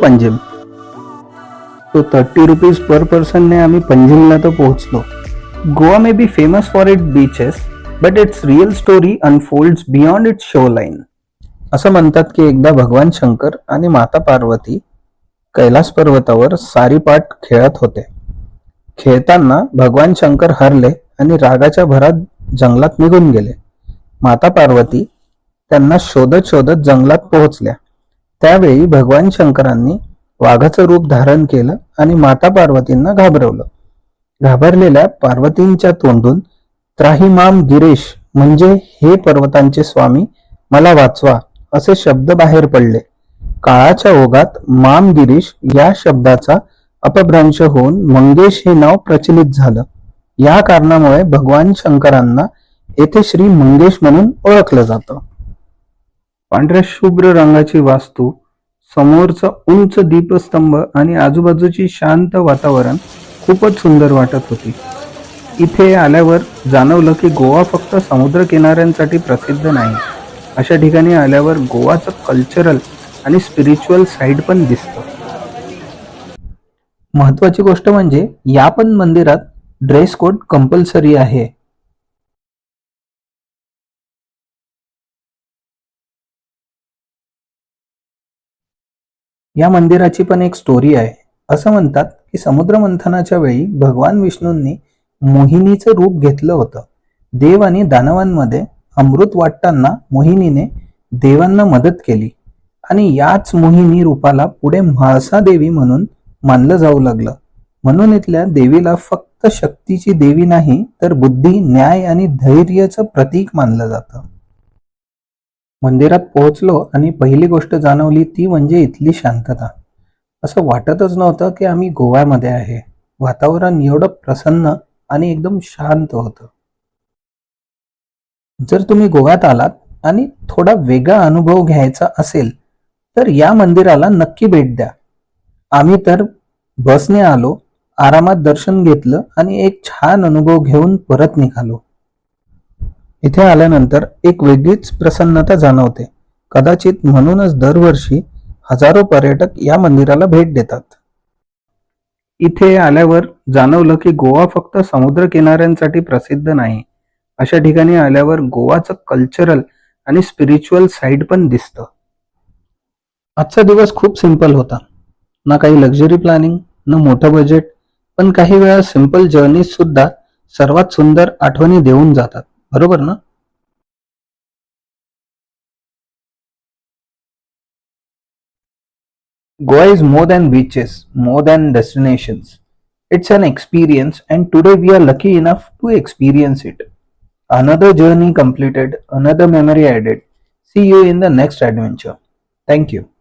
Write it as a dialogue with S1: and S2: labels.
S1: पंजिम. तो 30 rupees per person ने आम्ही पंजिमला तर पोहोचलो. Goa may be famous for it beaches, but its real story unfolds beyond its shoreline. असं म्हणतात की एकदा भगवान शंकर आणि माता पार्वती कैलास पर्वतावर सारीपाट खेळत होते. खेळताना भगवान शंकर हरले आणि रागाच्या भरात जंगलात निघून गेले. माता पार्वती त्यांना शोधत शोधत जंगलात पोहोचल्या. त्यावेळी भगवान शंकरांनी वाघाचं रूप धारण केलं आणि माता पार्वतींना घाबरवलं. घाबरलेल्या पार्वतींच्या तोंडून त्राहिमाम गिरीश म्हणजे हे पर्वतांचे स्वामी मला वाचवा असे शब्द बाहेर पडले. काळाच्या ओघात माम गिरीश या शब्दाचा अपभ्रंश होऊन मंगेश हे नाव प्रचलित झालं. या कारणामुळे भगवान शंकरांना येथे श्री मंगेश म्हणून ओळखलं जातं. पांढऱ्या शुभ्र रंगाची वास्तू, समोरचा उंच दीपस्तंभ आणि आजूबाजूची शांत वातावरण खूपच सुंदर वाटत होती. इथे आल्यावर जाणवलं की गोवा फक्त समुद्र किनाऱ्यांसाठी प्रसिद्ध नाही. अशा ठिकाणी आल्यावर गोवाचं कल्चरल आणि स्पिरिच्युअल साईड पण दिसतं. महत्वाची गोष्ट म्हणजे या पण मंदिरात ड्रेस कोड कंपल्सरी आहे. या मंदिराची पण एक स्टोरी आहे. असं म्हणतात की समुद्र मंथनाच्या वेळी भगवान विष्णूंनी मोहिनीचं रूप घेतलं होतं. देव आणि दानवांमध्ये अमृत वाटताना मोहिनीने देवांना मदत केली आणि याच मोहिनी रूपाला पुढे म्हाळसा देवी म्हणून मानलं जाऊ लागलं. म्हणून इथल्या देवीला फक्त शक्तीची देवी नाही तर बुद्धी, न्याय आणि धैर्याचं प्रतीक मानलं जातं. मंदिरात पोहोचलो आणि पहिली गोष्ट जाणवली ती म्हणजे इथली शांतता. असं वाटतच नव्हतं की आम्ही गोव्यामध्ये आहे. वातावरण एवढं प्रसन्न आणि एकदम शांत होतं. जर तुम्ही गोव्यात आलात आणि थोडा वेगळा अनुभव घ्यायचा असेल तर या मंदिराला नक्की भेट द्या. आम्ही तर बसने आलो, आरामात दर्शन घेतलं आणि एक छान अनुभव घेऊन परत निघालो. इथे आल्यानंतर एक वेगळीच प्रसन्नता जाणवते. कदाचित म्हणूनच दरवर्षी हजारो पर्यटक या मंदिराला भेट देतात. इथे आल्यावर जाणवलं की गोवा फक्त समुद्र किनाऱ्यांसाठी प्रसिद्ध नाही. अशा ठिकाणी आल्यावर गोवाचं कल्चरल आणि स्पिरिच्युअल साईड पण दिसतं. आजचा दिवस खूप सिंपल होता. ना काही लक्झरी प्लॅनिंग, ना मोठं बजेट, पण काही वेळा सिंपल जर्नी सुद्धा सर्वात सुंदर आठवणी देऊन जातात. बरोबर ना? Goa is more than beaches, more than destinations. It's an experience, and today we are lucky enough to experience it. Another journey completed, another memory added. See you in the next adventure. Thank you.